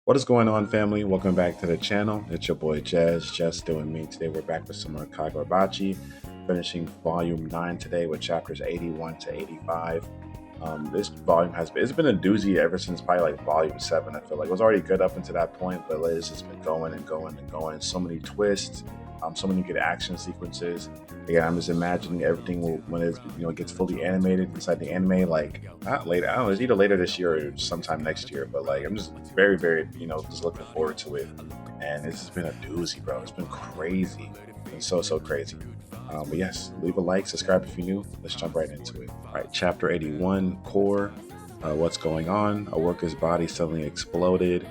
What is going on, family? Welcome back to the channel. It's your boy Jez, just doing me. Today we're back with some more Kagurabachi, finishing volume 9 today with chapters 81 to 85. This volume it's been a doozy ever since probably like volume 7. I feel like it was already good up until that point, but it's just been going and going and going. So many twists, so many good action sequences. Again, I'm just imagining everything when it gets fully animated inside the anime, like not later. I don't know, it's either later this year or sometime next year. But like, I'm just very, very, just looking forward to it. And it's just been a doozy, bro. It's been crazy. It's been so crazy. But yes, leave a like, subscribe if you're new. Let's jump right into it. All right, chapter 81, core. What's going on? A worker's body suddenly exploded.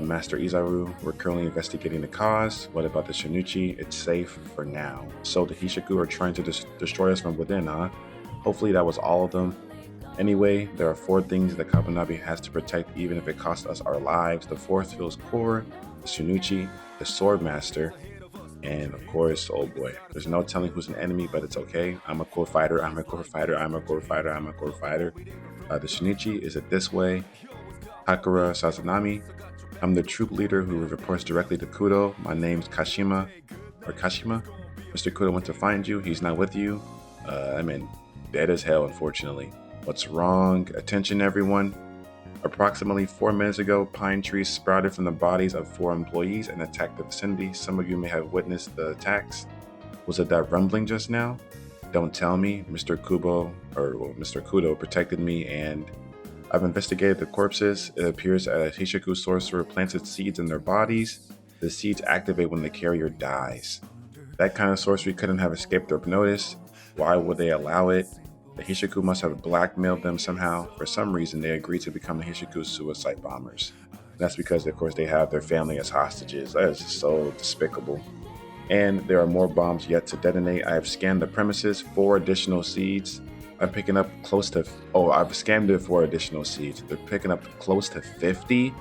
Master Izaru, we're currently investigating the cause. What about the Shinichi? It's safe for now. So the Hishaku are trying to destroy us from within, huh? Hopefully that was all of them. Anyway, there are 4 things that Kabanabi has to protect even if it costs us our lives. The 4th feels core, the Shinichi, the Sword Master, and of course, oh boy, there's no telling who's an enemy, but it's okay. I'm a core fighter, I'm a core fighter, I'm a core fighter, I'm a core fighter. The Shinichi, is it this way? Hakura Sazanami, I'm the troop leader who reports directly to Kudo. My name's Kashima. Mr. Kudo went to find you. He's not with you. Dead as hell, unfortunately. What's wrong? Attention, everyone. Approximately 4 minutes ago, pine trees sprouted from the bodies of 4 employees and attacked the vicinity. Some of you may have witnessed the attacks. Was it that rumbling just now? Don't tell me. Mr. Kudo protected me, and I've investigated the corpses. It appears a Hishaku sorcerer planted seeds in their bodies. The seeds activate when the carrier dies. That kind of sorcery couldn't have escaped their notice. Why would they allow it? The Hishaku must have blackmailed them somehow. For some reason, they agreed to become the Hishaku suicide bombers. That's because, of course, they have their family as hostages. That is just so despicable. And there are more bombs yet to detonate. I have scanned the premises, 4 additional seeds. I'm picking up close to, I've scanned it for additional seeds. They're picking up close to 50.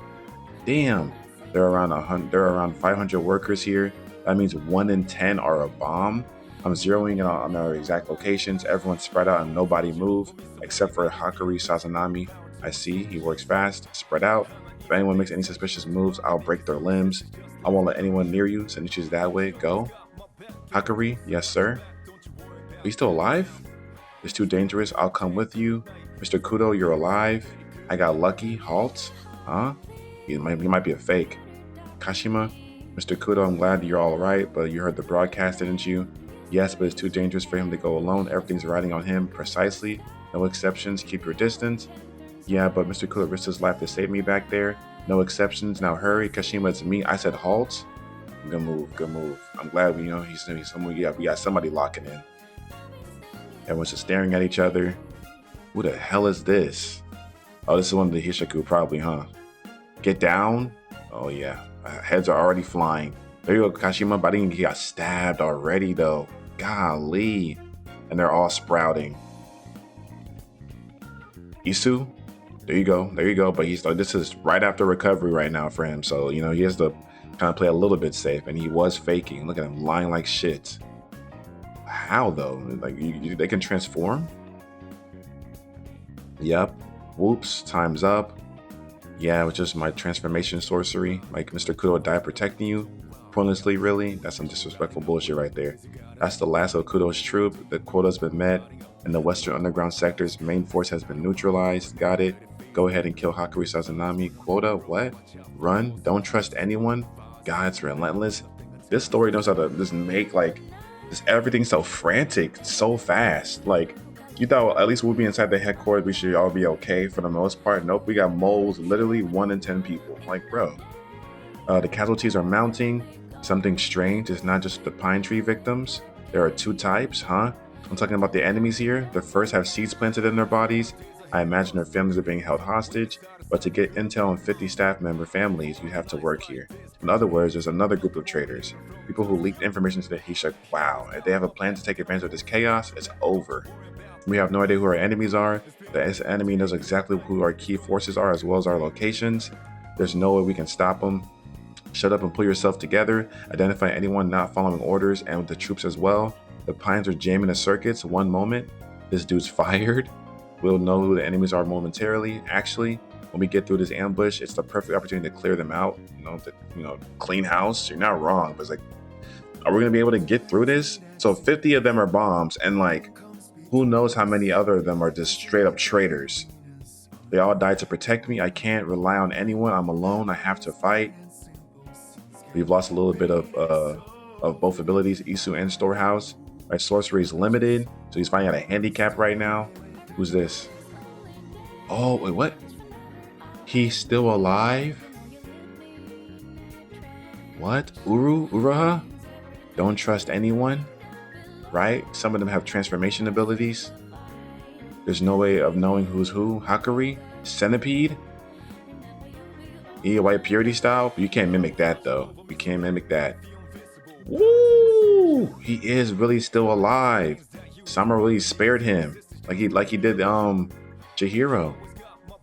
Damn, there are around 500 workers here. That means 1 in 10 are a bomb. I'm zeroing in on our exact locations. Everyone's spread out and nobody move, except for Hakuri Sazanami. I see, he works fast, spread out. If anyone makes any suspicious moves, I'll break their limbs. I won't let anyone near you. Shinichi's that way, go. Hakuri, yes sir. Are you still alive? It's too dangerous. I'll come with you. Mr. Kudo, you're alive. I got lucky. Halt. Huh? He might be a fake. Kashima, Mr. Kudo, I'm glad you're all right, but you heard the broadcast, didn't you? Yes, but it's too dangerous for him to go alone. Everything's riding on him. Precisely. No exceptions. Keep your distance. Yeah, but Mr. Kudo risked his life to save me back there. No exceptions. Now hurry. Kashima, it's me. I said halt. Good move. Good move. I'm glad we got somebody locking in. Everyone's just staring at each other. Who the hell is this? Oh, this is one of the Hishaku, probably, huh? Get down. Oh, yeah. Heads are already flying. There you go, Kashima. But I think he got stabbed already, though. Golly. And they're all sprouting. Isu. There you go. There you go. But this is right after recovery right now for him. So, he has to kind of play a little bit safe. And he was faking. Look at him lying like shit. How though? Like they can transform? Yep. Whoops. Time's up. Yeah, it was just my transformation sorcery. Like Mr. Kudo died protecting you. Pointlessly, really? That's some disrespectful bullshit right there. That's the last of Kudo's troop. The quota's been met, and the Western Underground sector's main force has been neutralized. Got it. Go ahead and kill Hakuri Sazanami. Quota? What? Run? Don't trust anyone? God, it's relentless. This story knows how to just make everything's so frantic, so fast. Like, you thought at least we'll be inside the headquarters, we should all be okay for the most part. Nope, we got moles, literally 1 in 10 people. Like, bro. The casualties are mounting. Something strange. It's not just the pine tree victims. There are 2 types, huh? I'm talking about the enemies here. The first have seeds planted in their bodies. I imagine their families are being held hostage. But to get intel on 50 staff member families, you have to work here. In other words, there's another group of traitors. People who leaked information to the Hishak. Wow, if they have a plan to take advantage of this chaos, it's over. We have no idea who our enemies are. The enemy knows exactly who our key forces are as well as our locations. There's no way we can stop them. Shut up and pull yourself together. Identify anyone not following orders and with the troops as well. The pines are jamming the circuits. One moment. This dude's fired. We'll know who the enemies are momentarily. Actually, when we get through this ambush, it's the perfect opportunity to clear them out. Clean house. You're not wrong, but it's like, are we gonna be able to get through this? So 50 of them are bombs, and like, who knows how many other of them are just straight up traitors. They all died to protect me. I can't rely on anyone. I'm alone. I have to fight. We've lost a little bit of both abilities, Isu and Storehouse. My sorcery is limited, so he's finding out a handicap right now. Who's this? Oh, wait, what? He's still alive? What? Uraha? Don't trust anyone, right? Some of them have transformation abilities. There's no way of knowing who's who. Hakari? Centipede? White purity style? You can't mimic that though. You can't mimic that. Woo! He is really still alive. Summer really spared him. Like he did Chihiro.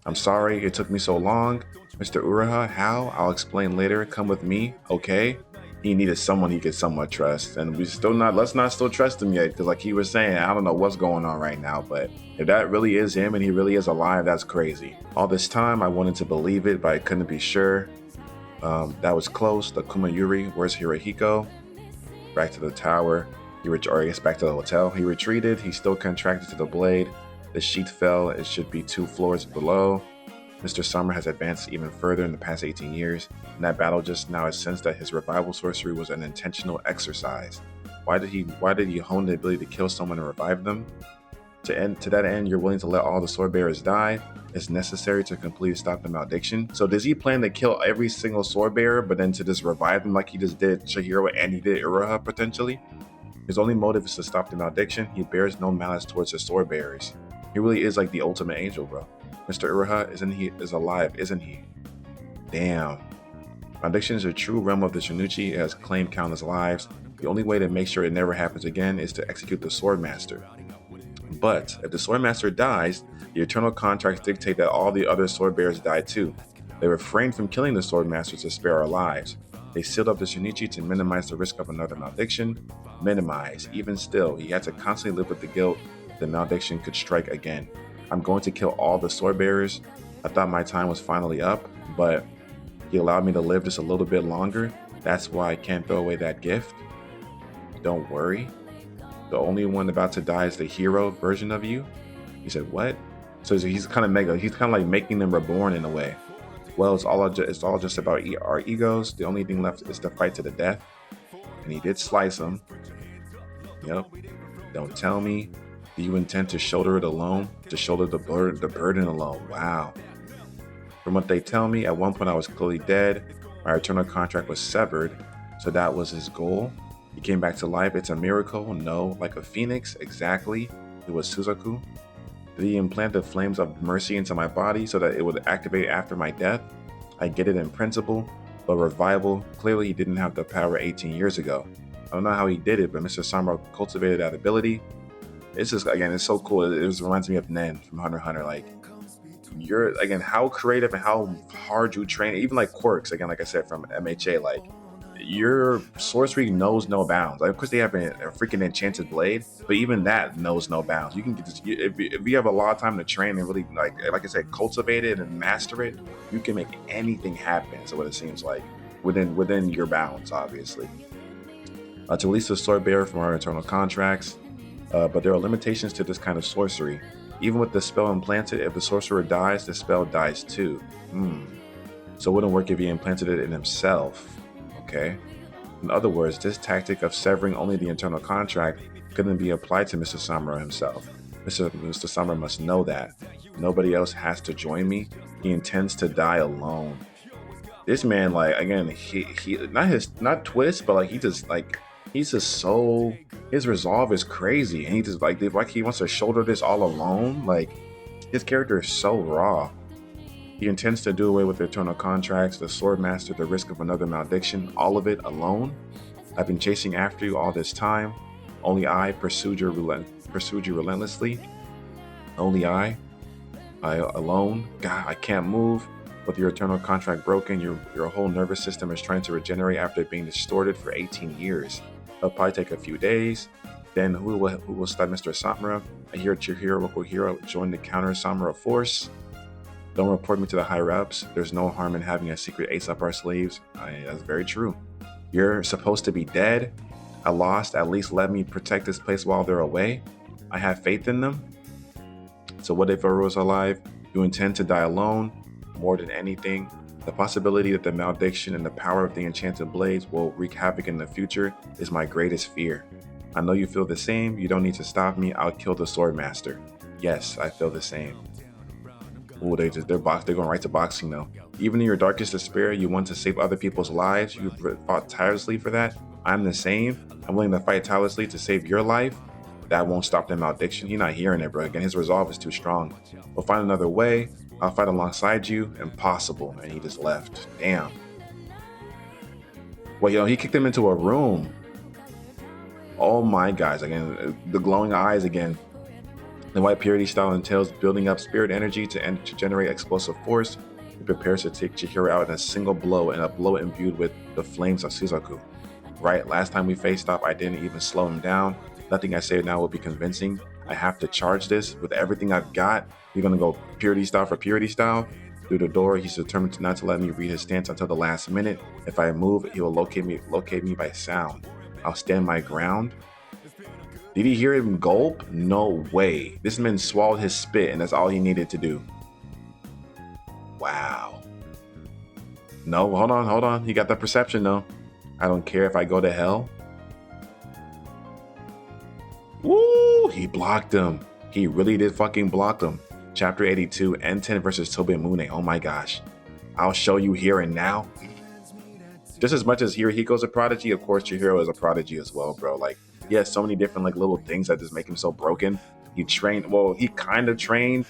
I'm sorry it took me so long. Mr. Uraha, how? I'll explain later. Come with me, okay? He needed someone he could somewhat trust. And let's not still trust him yet. Because like he was saying, I don't know what's going on right now. But if that really is him and he really is alive, that's crazy. All this time, I wanted to believe it, but I couldn't be sure. That was close. The Kumayuri, where's Hirohiko? Back to the tower. Or I guess back to the hotel. He retreated. He still contracted to the blade. The sheet fell. It should be 2 floors below. Mr. Summer has advanced even further in the past 18 years. In that battle just now, I sensed that his revival sorcery was an intentional exercise. Why did he hone the ability to kill someone and revive them? To that end, you're willing to let all the sword bearers die. It's necessary to completely stop the malediction. So does he plan to kill every single sword bearer, but then to just revive them like he just did Chihiro and he did Uraha potentially? His only motive is to stop the malediction. He bears no malice towards the sword bearers. He really is like the ultimate angel, bro. Mr. Uraha is alive, isn't he? Damn. Malediction is a true realm of the Shinichi. It has claimed countless lives. The only way to make sure it never happens again is to execute the Sword Master. But if the Sword Master dies, the eternal contracts dictate that all the other sword bearers die too. They refrained from killing the Sword Master to spare our lives. They sealed up the Shinichi to minimize the risk of another malediction. Minimize. Even still, he had to constantly live with the guilt the malediction could strike again. I'm going to kill all the sword bearers. I thought my time was finally up, but he allowed me to live just a little bit longer. That's why I can't throw away that gift. Don't worry. The only one about to die is the hero version of you. He said, what? So he's kind of like making them reborn in a way. Well, it's all just about our egos. The only thing left is to fight to the death. And he did slice him. Yep. Don't tell me. Do you intend to shoulder it alone? To shoulder the burden alone? Wow. From what they tell me, at one point I was clearly dead. My eternal contract was severed. So that was his goal. He came back to life. It's a miracle. No, like a phoenix. Exactly. It was Suzaku. Did he implant the flames of mercy into my body so that it would activate after my death? I get it in principle, but revival, clearly he didn't have the power 18 years ago. I don't know how he did it, but Mr. Samuro cultivated that ability. It's just, again, it's so cool. It just reminds me of Nen from Hunter x Hunter. Like, you're, again, how creative and how hard you train, even like quirks, again, like I said, from MHA, like, your sorcery knows no bounds. Like, of course, they have a freaking enchanted blade, but even that knows no bounds. You can get this, if you have a lot of time to train and really, like I said, cultivate it and master it, you can make anything happen. So what it seems like within your bounds, obviously. To release the sword bearer from our eternal contracts, but there are limitations to this kind of sorcery. Even with the spell implanted, if the sorcerer dies, the spell dies too. So it wouldn't work if he implanted it in himself. Okay. In other words, this tactic of severing only the internal contract couldn't be applied to Mr. Samuro himself. Mr. Samuro must know that. Nobody else has to join me. He intends to die alone. This man, like, again, he not twist, but like he's just so, his resolve is crazy, and he just like he wants to shoulder this all alone. Like, his character is so raw. He intends to do away with the eternal contracts, the sword master, the risk of another malediction, all of it alone. I've been chasing after you all this time. Only I pursued you relentlessly. Only I alone. God, I can't move. With your eternal contract broken, your whole nervous system is trying to regenerate after being distorted for 18 years. It'll probably take a few days. Then who will stop Mr. Samuro? I hear Chihiro, local hero, join the counter Samuro force. Don't report me to the higher ups. There's no harm in having a secret ace up our sleeves. That's very true. You're supposed to be dead. I lost. At least let me protect this place while they're away. I have faith in them. So what if Aru's alive? You intend to die alone? More than anything, the possibility that the malediction and the power of the enchanted blades will wreak havoc in the future is my greatest fear. I know you feel the same. You don't need to stop me. I'll kill the sword master. Yes, I feel the same. Ooh, they're going right to boxing though. Even in your darkest despair, you want to save other people's lives. You've fought tirelessly for that. I'm the same. I'm willing to fight tirelessly to save your life. That won't stop the malediction. He's not hearing it, bro. Again, his resolve is too strong. We'll find another way. I'll fight alongside you. Impossible. And he just left. Damn. Well, he kicked him into a room. Oh my gosh. Again, the glowing eyes again. The white purity style entails building up spirit energy to generate explosive force. He prepares to take Chihiro out in a single blow, and a blow imbued with the flames of Suzaku. Right, last time we faced off, I didn't even slow him down. Nothing I say now will be convincing. I have to charge this with everything I've got. You're gonna go purity style for purity style. Through the door, he's determined not to let me read his stance until the last minute. If I move, he will locate me by sound. I'll stand my ground. Did he hear him gulp? No way. This man swallowed his spit, and that's all he needed to do. Wow. No, hold on. He got the perception though. I don't care if I go to hell. Woo! He blocked him. He really did fucking block him. Chapter 82, N10 versus Tobimune. Oh my gosh. I'll show you here and now. Just as much as Hirohiko's a prodigy, of course Chihiro is a prodigy as well, bro. Like, he has so many different like little things that just make him so broken. He kind of trained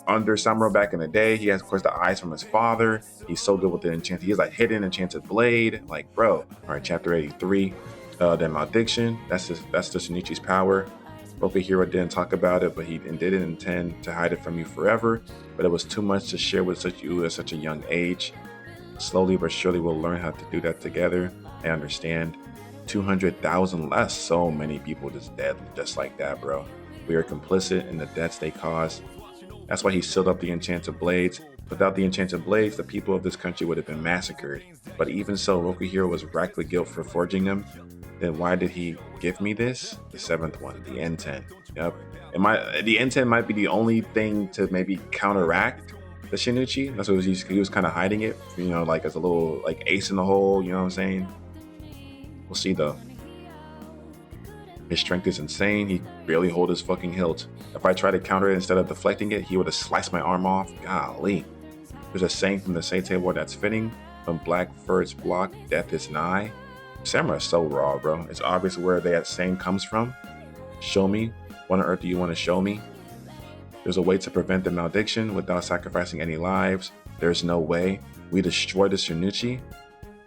under Samuro back in the day. He has, of course, the eyes from his father. He's so good with the enchanted. He has a hidden enchanted blade. Like, bro. All right, chapter 83. The malediction. That's the Shinichi's power. Rokuhiro didn't talk about it, but he didn't intend to hide it from you forever. But it was too much to share with you at such a young age. Slowly but surely, we'll learn how to do that together. I understand. 200,000 less. So many people just dead just like that, bro. We are complicit in the deaths they cause. That's why he sealed up the enchanted blades. Without the enchanted blades, the people of this country would have been massacred. But even so, Rokuhiro was racked with guilt for forging them. Then why did he give me this? The seventh one, the N10. Yep. The N10 might be the only thing to maybe counteract the Shinichi. That's what he was kind of hiding it, like as a little like ace in the hole. You know what I'm saying? We'll see though. His strength is insane. He barely hold his fucking hilt. If I tried to counter it instead of deflecting it, he would have sliced my arm off. Golly. There's a saying from the Seitei War that's fitting. When black fur is blocked, death is nigh. Samurai is so raw, bro. It's obvious where that saying comes from. Show me. What on earth do you want to show me? There's a way to prevent the malediction without sacrificing any lives. There's no way. We destroy the Shinichi.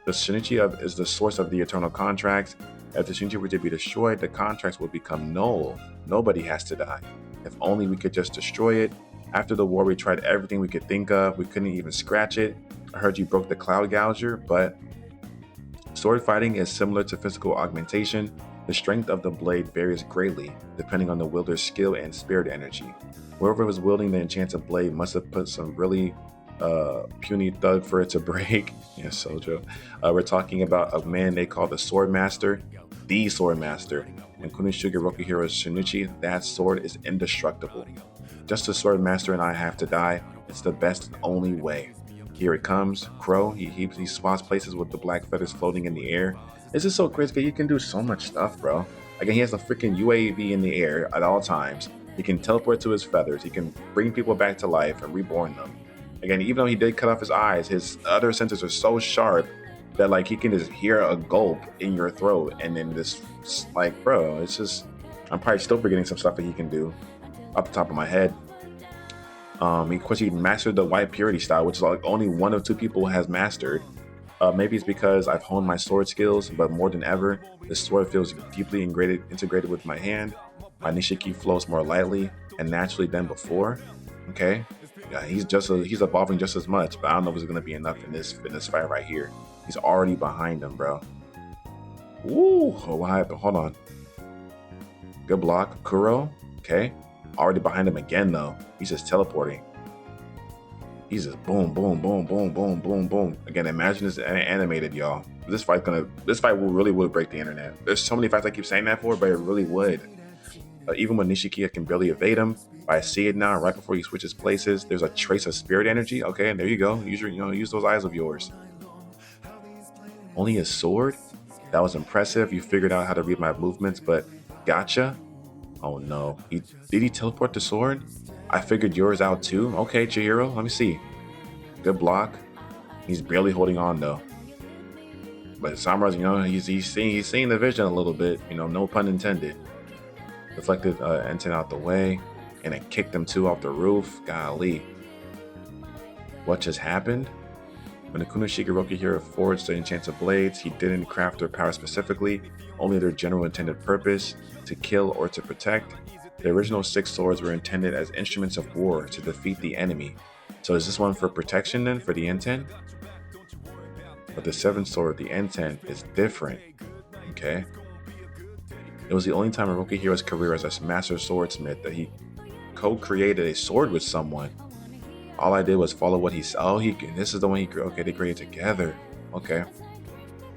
The Shinichi is the source of the eternal contracts. If the Shinichi were to be destroyed, the contracts would become null. Nobody has to die. If only we could just destroy it. After the war, we tried everything we could think of. We couldn't even scratch it. I heard you broke the Cloud Gouger, but sword fighting is similar to physical augmentation. The strength of the blade varies greatly, depending on the wielder's skill and spirit energy. Whoever was wielding the enchanted blade must have put some really puny thug for it to break. Yes, Sojo. We're talking about a man they call the Sword Master. The Sword Master. When Kunishuga Rokuhiro's Shinichi, that sword is indestructible. Just the Sword Master and I have to die. It's the best and only way. Here it comes. Crow. He swaps places with the black feathers floating in the air. This is so crazy because he can do so much stuff, bro. Again, he has a freaking UAV in the air at all times. He can teleport to his feathers. He can bring people back to life and reborn them. Again, even though he did cut off his eyes, his other senses are so sharp that like he can just hear a gulp in your throat, and then this, like, bro, it's just, I'm probably still forgetting some stuff that he can do off the top of my head. Of course, he mastered the white purity style, which is like only one of two people has mastered. Maybe it's because I've honed my sword skills, but more than ever, the sword feels deeply integrated with my hand. My nishiki flows more lightly and naturally than before. Okay, yeah, he's evolving just as much, but I don't know if it's gonna be enough in this fight right here. He's already behind him, bro. Ooh, oh, what happened? Hold on. Good block, Kuro. Okay, already behind him again though. He's just teleporting. He's just boom, boom, boom, boom, boom, boom, boom. Again, imagine this animated, y'all. This fight really would break the internet. There's so many fights I keep saying that for, but it really would. Even when Nishikiya can barely evade him, but I see it now. Right before he switches places, there's a trace of spirit energy. Okay, and there you go. Use those eyes of yours. Only a sword? That was impressive. You figured out how to read my movements, but gotcha. Oh no, did he teleport the sword? I figured yours out too. Okay, Chihiro, let me see. Good block. He's barely holding on though. But Samura's, he's seeing the vision a little bit. No pun intended. Deflected Enten out the way, and it kicked him too off the roof. Golly. What just happened? When the Kunoshige Hero forged the enchanted blades, he didn't craft their power specifically, only their general intended purpose, to kill or to protect. The original 6 swords were intended as instruments of war to defeat the enemy. So is this one for protection then, for the Enten? But the 7th sword, the Enten, is different. Okay. It was the only time in Rokuhiro's career as a master swordsmith that he co-created a sword with someone. All I did was follow what he said. Oh, this is the one he created. Okay, they created together. Okay.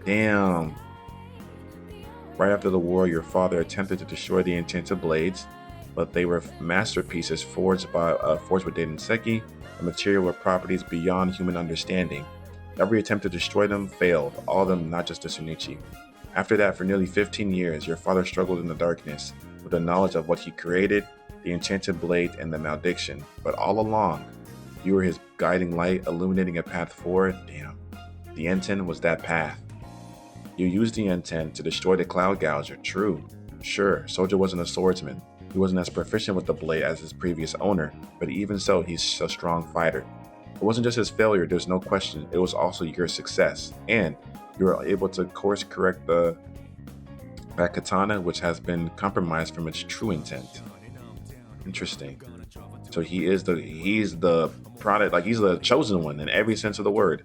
Damn. Right after the war, your father attempted to destroy the enchanted blades, but they were masterpieces forged with Dainseki, a material with properties beyond human understanding. Every attempt to destroy them failed, all of them, not just the Shinichi. After that, for nearly 15 years, your father struggled in the darkness with the knowledge of what he created, the enchanted blade, and the malediction. But all along, you were his guiding light, illuminating a path forward. Damn. The Enten was that path. You used the Enten to destroy the Cloud Gouger. True. Sure, Soja wasn't a swordsman. He wasn't as proficient with the blade as his previous owner, but even so, he's a strong fighter. It wasn't just his failure, there's no question. It was also your success. And you were able to course correct that katana, which has been compromised from its true intent. Interesting. So he's the product, like he's the chosen one in every sense of the word.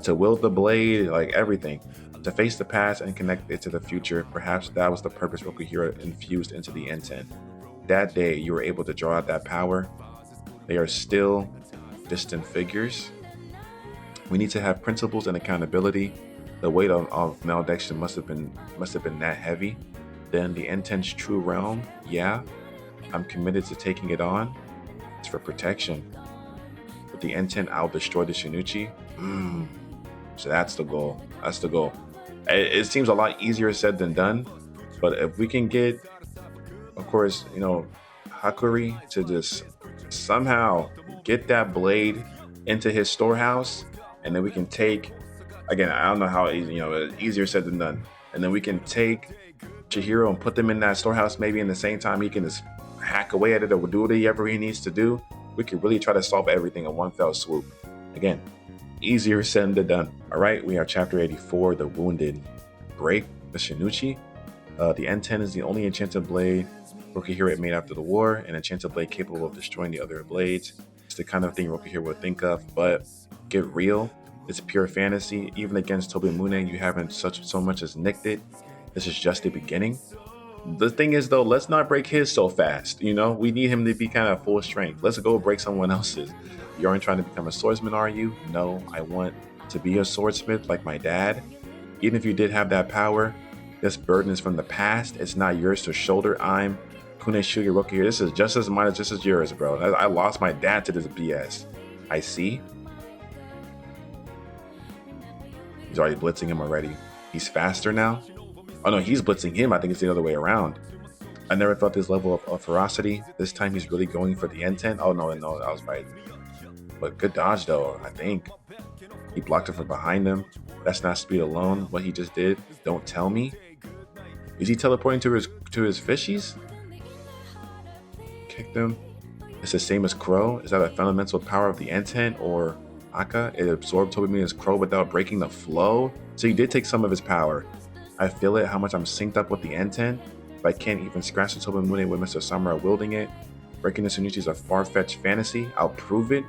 To wield the blade, like everything. To face the past and connect it to the future. Perhaps that was the purpose Rokuhiro infused into the Enten. That day, you were able to draw out that power. They are still distant figures. We need to have principles and accountability. The weight of malediction must have been that heavy. Then the Enten's true realm, yeah, I'm committed to taking it on. It's for protection. With the Enten, I'll destroy the Shinichi. So that's the goal. That's the goal. It seems a lot easier said than done, but if we can get, of course, Hakuri to just somehow get that blade into his storehouse, and then we can take, again, I don't know how easy, easier said than done, and then we can take Chihiro and put them in that storehouse, maybe in the same time he can just hack away at it or do whatever he needs to do. We could really try to solve everything in one fell swoop. Again, easier said than done. All right, we are chapter 84, The Wounded. Break the Shinichi. The Enten is the only enchanted blade Rokuhiro made after the war, an enchanted blade capable of destroying the other blades. It's the kind of thing Rokuhiro would think of, but get real. It's pure fantasy. Even against Tobimune, you haven't so much as nicked it. This is just the beginning. The thing is, though, let's not break his so fast. We need him to be kind of full strength. Let's go break someone else's. You aren't trying to become a swordsman, are you? No, I want to be a swordsmith like my dad. Even if you did have that power, this burden is from the past. It's not yours to shoulder. I'm Kuneshugi Rokuhiro. This is just as mine, just as yours, bro. I lost my dad to this BS. I see. He's already blitzing him already. He's faster now. Oh no, he's blitzing him. I think it's the other way around. I never felt this level of ferocity. This time he's really going for the Enten. Oh no, that was right. But good dodge though, I think. He blocked it from behind him. That's not speed alone. What he just did, don't tell me. Is he teleporting to his fishies? Kicked him. It's the same as Crow. Is that a fundamental power of the Enten or Aka? It absorbed Tobimune's Crow without breaking the flow. So he did take some of his power. I feel it, how much I'm synced up with the Enten, but I can't even scratch the Tobimune with Mr. Samura wielding it. Breaking the Shinichi is a far-fetched fantasy. I'll prove it.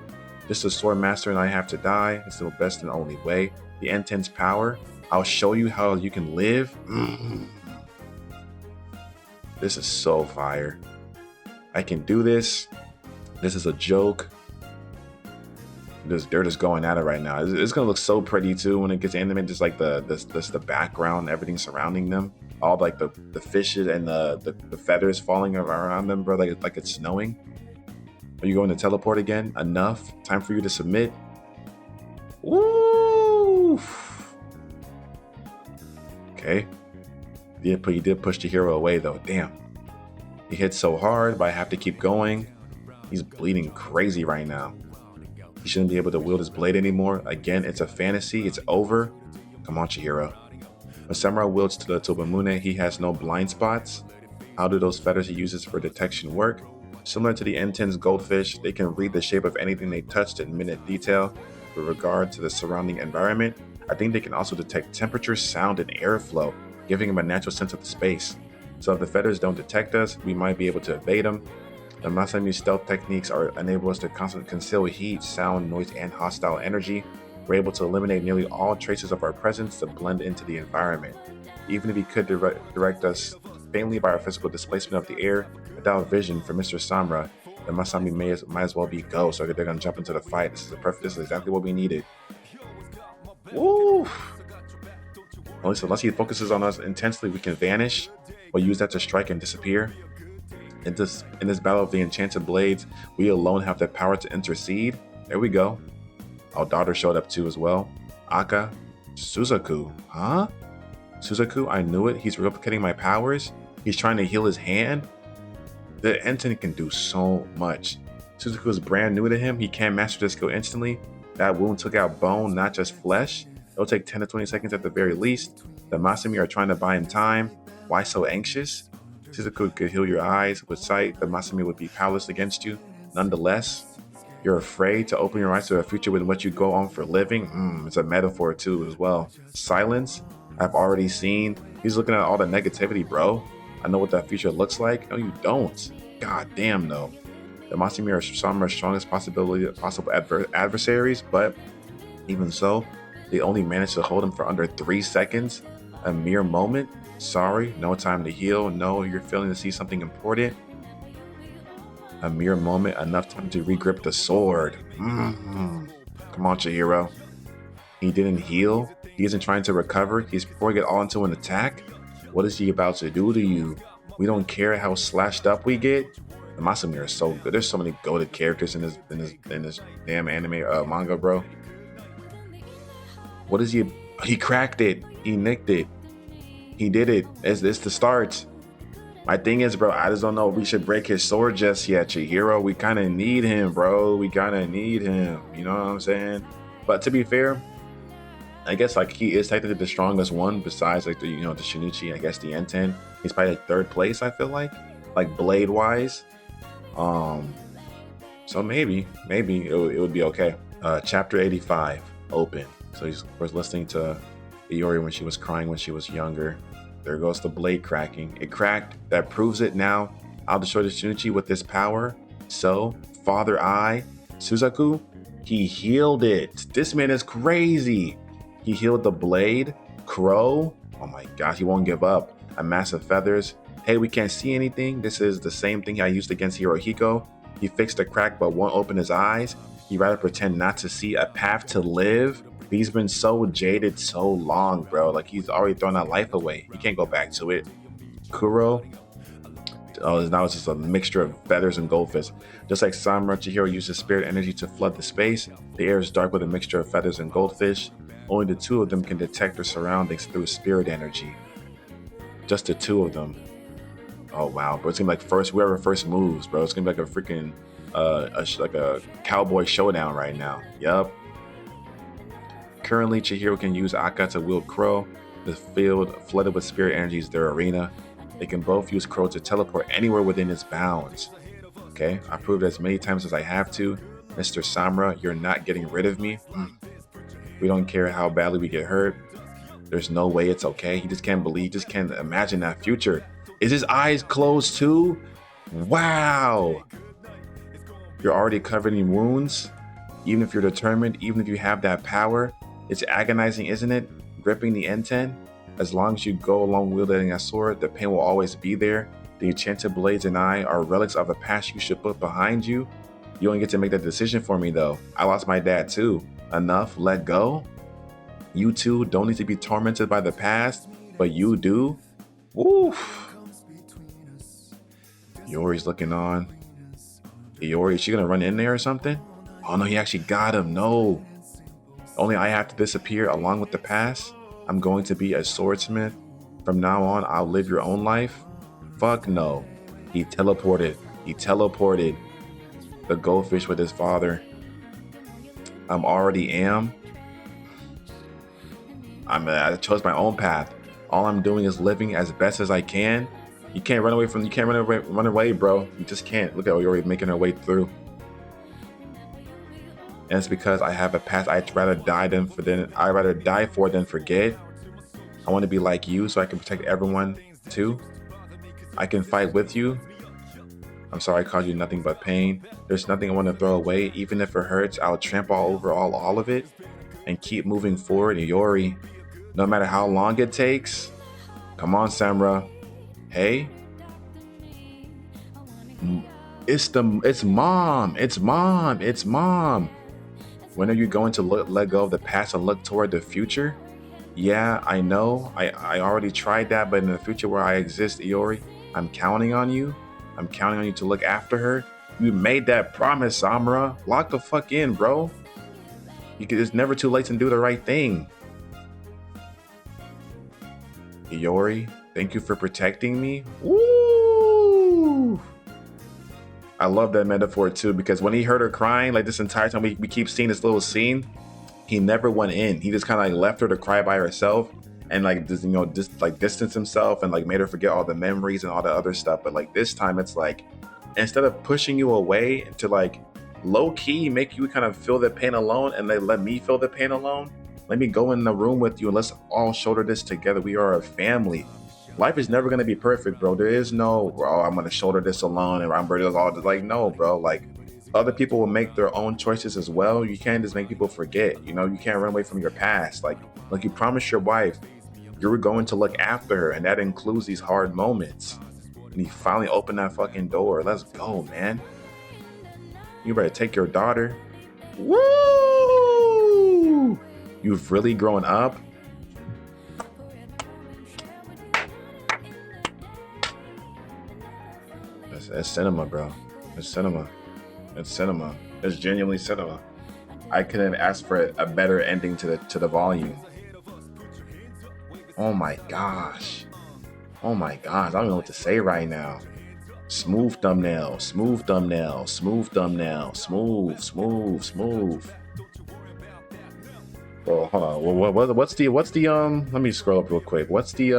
Just a sword master and I have to die. It's the best and only way. The Enten's power. I'll show you how you can live. This is so fire. I can do this. This is a joke. They're just going at it right now. It's gonna look so pretty too when it gets animated. Just like the background, everything surrounding them, all like the fishes and the feathers falling around them, bro. Like it's snowing. Are you going to teleport again? Enough. Time for you to submit. Woo! Okay. He did push the hero away though. Damn. He hit so hard, but I have to keep going. He's bleeding crazy right now. He shouldn't be able to wield his blade anymore. Again, it's a fantasy. It's over. Come on, Chihiro. When Samurai wields to the Tobamune, he has no blind spots. How do those feathers he uses for detection work? Similar to the N10's goldfish, they can read the shape of anything they touched in minute detail with regard to the surrounding environment. I think they can also detect temperature, sound, and airflow, giving them a natural sense of the space. So if the feathers don't detect us, we might be able to evade them. The Masami's stealth techniques enable us to constantly conceal heat, sound, noise, and hostile energy. We're able to eliminate nearly all traces of our presence to blend into the environment. Even if he could direct us faintly by our physical displacement of the air, without vision for Mr. Samra, the Masami might as well be go. So they're gonna jump into the fight. This is exactly what we needed. Woo! Unless he focuses on us intensely, we can vanish, or use that to strike and disappear. In this battle of the enchanted blades, we alone have the power to intercede. There we go. Our daughter showed up too as well. Aka, Suzaku, huh? Suzaku, I knew it. He's replicating my powers. He's trying to heal his hand. The Enten can do so much. Suzaku is brand new to him. He can't master the skill instantly. That wound took out bone, not just flesh. It'll take 10 to 20 seconds at the very least. The Masami are trying to buy him time. Why so anxious? Suzaku could heal your eyes. With sight, the Masami would be powerless against you. Nonetheless, you're afraid to open your eyes to a future with what you go on for living. It's a metaphor too as well. Silence, I've already seen. He's looking at all the negativity, bro. I know what that future looks like. No, you don't. God damn, no. The Masami are Samura's strongest possible adversaries, but even so, they only managed to hold him for under 3 seconds. A mere moment. Sorry, no time to heal. No, you're failing to see something important. A mere moment, enough time to regrip the sword. Come on, Chihiro. He didn't heal. He isn't trying to recover. He's pouring it all into an attack. What is he about to do to you? We don't care how slashed up we get. The Masami are so good. There's so many goated characters in this damn anime manga, bro. What is he? He cracked it. He nicked it. He did it. It's the start. My thing is, bro, I just don't know if we should break his sword just yet, Chihiro. We kind of need him, bro. We kind of need him. You know what I'm saying? But to be fair, I guess like he is technically the strongest one besides like the the Shinichi. I guess the N10. He's probably like 3rd place. I feel like blade wise. So maybe it would be okay. Chapter 85 open. So he was listening to Iori when she was crying when she was younger. There goes the blade cracking. It cracked. That proves it now. I'll destroy the Shinichi with this power. So, Father Eye, Suzaku, he healed it. This man is crazy. He healed the blade. Crow, oh my gosh, he won't give up. A mass of feathers. Hey, we can't see anything. This is the same thing I used against Hirohiko. He fixed the crack but won't open his eyes. He'd rather pretend not to see a path to live. He's been so jaded so long, bro. Like he's already thrown that life away. He can't go back to it. Kuro, now it's just a mixture of feathers and goldfish. Just like Samura, Chihiro uses spirit energy to flood the space. The air is dark with a mixture of feathers and goldfish. Only the 2 of them can detect their surroundings through spirit energy. Just the 2 of them. Oh wow, bro! It's gonna be like whoever first moves, bro. It's gonna be like a freaking like a cowboy showdown right now. Yup. Currently, Chihiro can use Aka to wield Crow. The field flooded with spirit energy is their arena. They can both use Crow to teleport anywhere within its bounds. Okay, I proved as many times as I have to. Mr. Samura, you're not getting rid of me. We don't care how badly we get hurt. There's no way it's okay. He just can't imagine that future. Is his eyes closed too? Wow. You're already covered in wounds. Even if you're determined, even if you have that power, it's agonizing, isn't it? Gripping the N10. As long as you go along wielding a sword, the pain will always be there. The enchanted blades and I are relics of a past you should put behind you. You don't get to make that decision for me though. I lost my dad too. Enough, let go. You two don't need to be tormented by the past, but you do. Woof. Yori's looking on. Iori, is she gonna run in there or something? Oh no, he actually got him. No. Only I have to disappear along with the past. I'm going to be a swordsmith. From now on, I'll live your own life. Fuck no. He teleported. He teleported the goldfish with his father. I chose my own path. All I'm doing is living as best as I can. You can't run away, bro. You just can't. Look at Iori making her way through. And it's because I have a past I'd rather die for than forget. I want to be like you so I can protect everyone too. I can fight with you. I'm sorry I caused you nothing but pain. There's nothing I want to throw away. Even if it hurts, I'll trample over all of it and keep moving forward. Iori, no matter how long it takes. Come on, Samura. Hey. It's mom. When are you going to let go of the past and look toward the future? Yeah, I know. I already tried that, but in the future where I exist, Iori, I'm counting on you. I'm counting on you to look after her. You made that promise, Samura. Lock the fuck in, bro. It's never too late to do the right thing. Iori, thank you for protecting me. Woo! I love that metaphor too, because when he heard her crying, like this entire time we keep seeing this little scene, he never went in. He just kind of like left her to cry by herself and like just, distance himself and like made her forget all the memories and all the other stuff. But like this time it's like, instead of pushing you away to like low key make you kind of feel the pain alone and they let me feel the pain alone. Let me go in the room with you and let's all shoulder this together. We are a family. Life is never going to be perfect, bro. There is no, oh, I'm going to shoulder this alone and I'm all like, no, bro. Like other people will make their own choices as well. You can't just make people forget, you can't run away from your past. Like you promised your wife, you were going to look after her. And that includes these hard moments. And he finally opened that fucking door. Let's go, man. You better take your daughter. Woo! You've really grown up. That's cinema, bro. It's cinema. It's cinema. It's genuinely cinema. I couldn't ask for a better ending to the volume. Oh my gosh. I don't know what to say right now. Smooth thumbnail. Bro, hold on. What's the let me scroll up real quick. What's the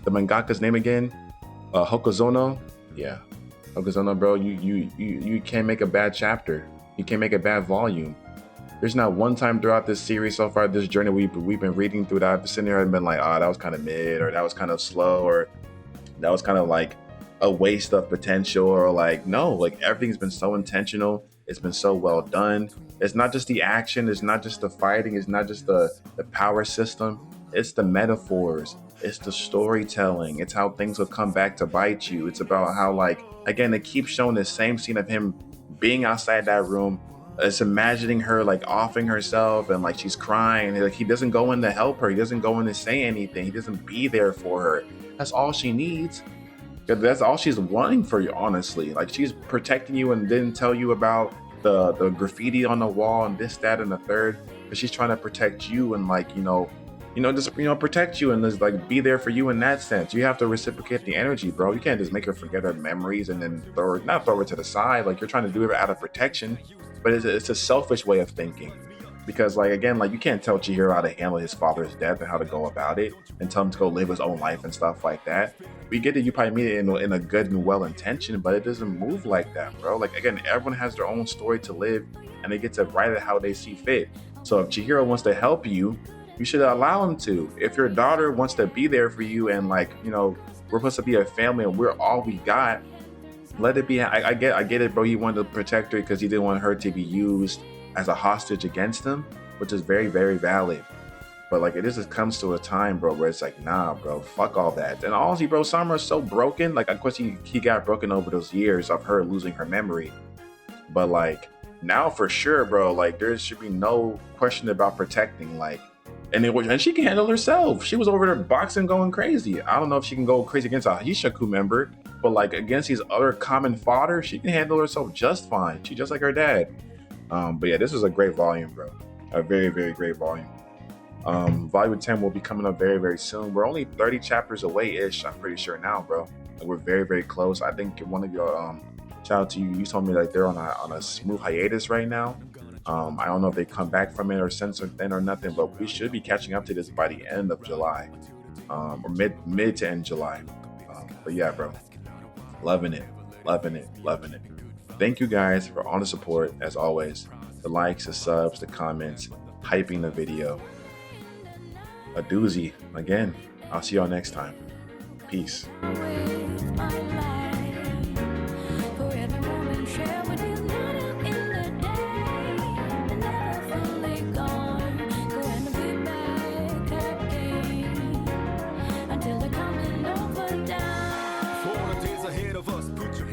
mangaka's name again? Hokuzono. Yeah. Hokuzono, bro, you can't make a bad chapter. You can't make a bad volume. There's not one time throughout this series so far, this journey we've been reading through that I've sitting there and been like, that was kind of mid, or that was kind of slow, or that was kind of like a waste of potential, or like, no, like everything's been so intentional. It's been so well done. It's not just the action. It's not just the fighting. It's not just the power system. It's the metaphors. It's the storytelling. It's how things will come back to bite you. It's about how, like, again, they keep showing the same scene of him being outside that room. It's imagining her like offing herself and like she's crying. Like he doesn't go in to help her. He doesn't go in to say anything. He doesn't be there for her. That's all she needs. That's all she's wanting for you, honestly. Like she's protecting you and didn't tell you about the graffiti on the wall and this, that, and the third. But she's trying to protect you and like, protect you and just like be there for you in that sense. You have to reciprocate the energy, bro. You can't just make her forget her memories and then not throw her to the side. Like you're trying to do it out of protection, but it's a selfish way of thinking. Because like, again, like you can't tell Chihiro how to handle his father's death and how to go about it and tell him to go live his own life and stuff like that. We get that you probably mean it in a good and well intention, but it doesn't move like that, bro. Like again, everyone has their own story to live and they get to write it how they see fit. So if Chihiro wants to help you, you should allow him to. If your daughter wants to be there for you and like, we're supposed to be a family and we're all we got, let it be. I get it, bro. He wanted to protect her because he didn't want her to be used as a hostage against him, which is very, very valid. But like it just comes to a time, bro, where it's like, nah, bro, fuck all that. And honestly, bro, Summer's so broken. Like, of course, he got broken over those years of her losing her memory. But like now, for sure, bro, like there should be no question about protecting. Like, and she can handle herself. She was over there boxing, going crazy. I don't know if she can go crazy against a Hishaku member, but like against these other common fodder, she can handle herself just fine. She just like her dad. But yeah, this is a great volume, bro. A very, very great volume. Volume 10 will be coming up very, very soon. We're only 30 chapters away-ish, I'm pretty sure now, bro. Like, we're very, very close. I think one of your shout out to you. You told me like they're on a smooth hiatus right now. I don't know if they come back from it or since then or nothing, but we should be catching up to this by the end of July, or mid to end July. But yeah, bro, loving it. Thank you guys for all the support as always. The likes, the subs, the comments, hyping the video. A doozy. Again, I'll see y'all next time. Peace. For the days ahead of us, put your